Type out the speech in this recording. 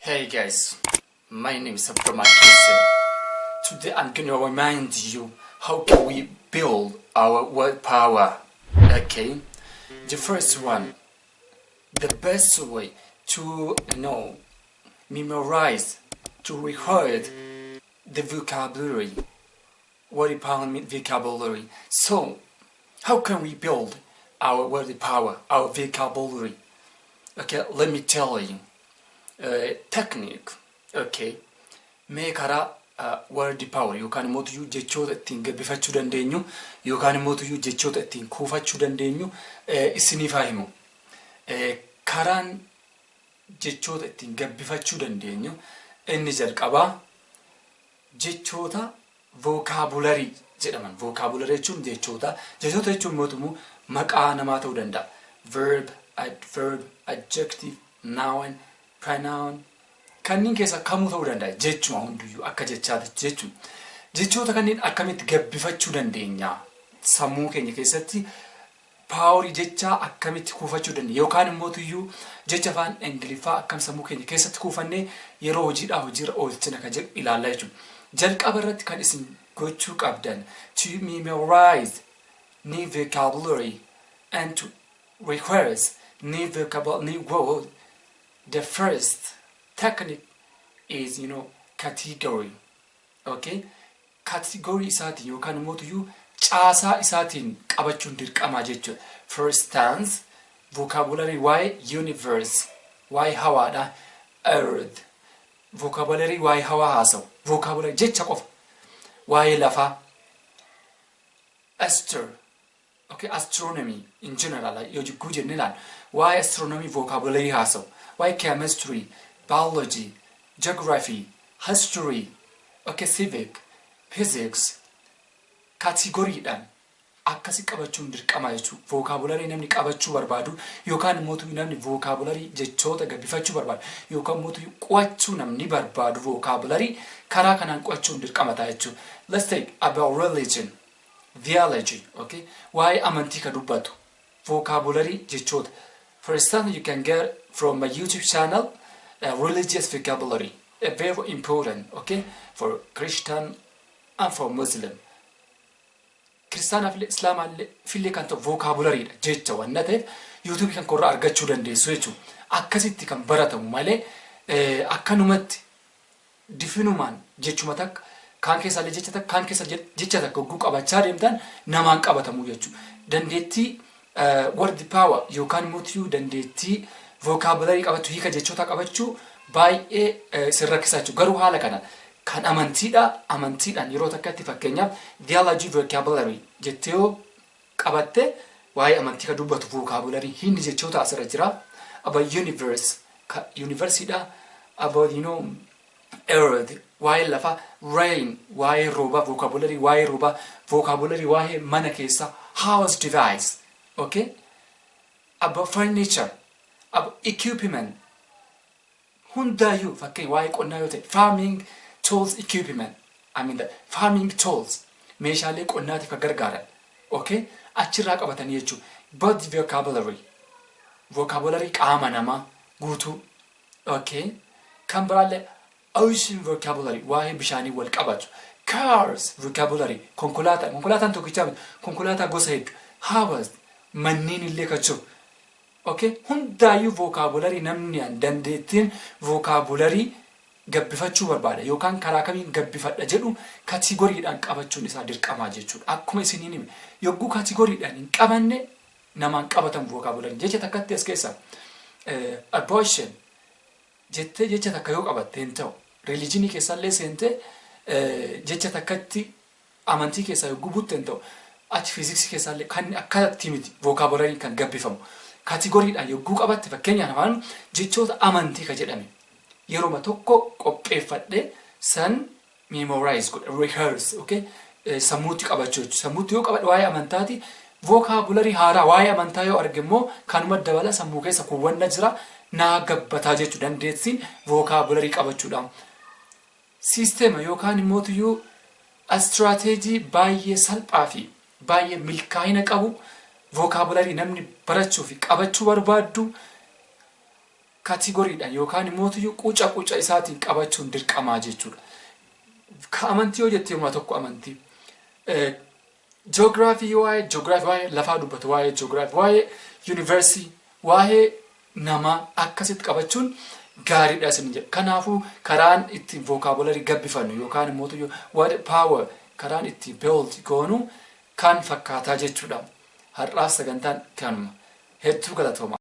Hey guys, my name is Akkamitti. Today I'm going to remind you how can we build our word power. Okay, the first one, the best way to memorize, to record the vocabulary, word power vocabulary. So, how can we build our word power, our vocabulary? Okay, let me tell you. Technique. Okay, mee karaa word power yookaan immoo jechoota ittiin gabbifachuu dandeenyu yookaan immoo jechoota ittiin kuufachuu dandeenyu isiniif haa himu. Karaan jechoota ittiin gabbifachuu dandeenyu inni jalqabaa jechoota vocabulary jedhaman. Vocabulary jechuun jechoota jechuun mootummaa maqaa namaa ta'uu danda'a. Verb, adverb, adjective, noun, pronoun kanneen keessa kamuu ta'uu danda'a jechuma hunduyyuu akka jechaati jechuun jechoota kanneen akkamitti gabbifachuu dandeenya sammuu keenya keessatti paaworii jechaa akkamitti kuufachuu dandeenya yookaan immoo jecha afaan ingiliffaa akkam sammuu keenya keessatti kuufannee yeroo hojiidhaa hojiirra oolchina kan jedhu ilaallaa jechuudha. Jalqaba irratti kan isin gochuu qabdan to memorize new vocabulary and to rehearse new word. The first technique is, category. Okay? Category isaatiin yookaan immoo caasaa isaatiin qabachuun dirqama jechuudha. For instance, vocabulary why universe, why hawaadha, earth. Vocabulary why hawaa haasawu. Vocabulary jecha qofa. Why lafaa. Astro. Okay, astronomy in general. Yoo jigguu jenne ilaal. Why astronomy vocabulary haasawu. Why chemistry, biology, geography, history, okay, civic, physics, category dhaan akkasi qabachuun dirqama jechuudha. Vocabulary namni qabachuu barbaadu yookaan immoo namni vocabulary jechoota gabbifachuu barbaadu yookaan immoo qo'achuu namni barbaadu vocabulary karaa kanaan qo'achuun dirqama ta'a jechuudha. Let's take about religion, theology, okay? Why amantii ka dubbatu vocabulary jechoota. For instance, you can get from my YouTube channel religious vocabulary, very important, okay, for Christian and for Muslim. Christian and Islam file kan vocabulary jecha wanna ta'eef YouTube kan korraa argachuu dandeessu jechuudha. Akkasitti kan baratamu malee akkanumatti difinumaan jechuma takka kaan keessa jecha takka kaan keessa jecha takka guguu qabachaa deemtan namaan qabatamu jechuudha. Dandeettii word power yookaan immoo dandeettii vocabulary qabachuu hiika jechoota qabachuu baay'ee sirrakkisaa jechuudha. Garuu haala kana kan amantiidhaan yeroo takkatti fakkeenyaaf theology vocabulary jettee qabatte waa'ee amantii ka dubbatu vocabulary hindi jechoota asirra jira. About universe universidha. About earth waa'ee lafa, rain waa'ee rooba vocabulary waa'ee rooba, vocabulary waa'ee mana keessa, house device, okay? About furniture, about equipment. Hundayu fakkeen waa'ee qonnaa yoo ta'e farming tools equipment. I mean the farming tools meeshaalee qonnaatiif gargaaran. Okay? Achirraa qabatanii jechuudha. Body vocabulary qaama namaa guutuu. Okay? Kan biraallee ocean vocabulary waa'ee bishaanii wal qabatu. Cars vocabulary konkolaataan tokkicha konkolaataa gosa hedduu. Houses manneen illee kachuu. Okay, hundaayyuu vocabulary namni dandeettiin vocabulary gabbifachuu barbaada yookaan karaa kamiin gabbifadha jedhu kategoriidhaan qabachuun isaa dirqama jechuudha. Akkuma isiniin hime yogguu kategoriidhaan hin qabanne namaan qabatan vocabulary jecha takkatti as keessa abortion jettee jecha takka yoo qabatte hin ta'u religionii keessallee seentee jecha takkatti amantii keessaa yogguu butte hin ta'u ati physics keessallee kan akkatti miti vocabulary kan gabbifamu. Kategoriidhaan yogguu qabatte fakkeenyaaf afaan jechoota amantii ka jedhame yeroo tokko qopheeffadhe san memorize godha rehearse, okay? Sammuutti qabachuu jechuudha. Sammuutti yoo qabadhe waa'ee amantaati vocabulary haaraa waa'ee amantaa yoo arge immoo kanuma dabala sammuu keessa kuwwanna jira naa gabbataa jechuu dandeettiin vocabulary qabachuudhaan. Sisteema yookaan immoo strategy baay'ee salphaa fi baay'ee milkaa'ina qabu vocabulary namni barachuu fi qabachuu barbaaddu kategoriidhaan yookaan immoo quca isaatiin qabachuun dirqamaa jechuudha. Ka amantii yoo jettee uma tokko amantii geography waa'ee lafaa dubbatu waa'ee geography waa'ee university waa'ee nama akkasitti qabachuun gaariidha isin jedha. Kanaafuu karaan ittiin vocabulary gabbifannu yookaan immoo word power karaan ittiin build goonu kan fakkaataa jechuudha. Har'aaf sagantaan kanuma hedduu galatooma.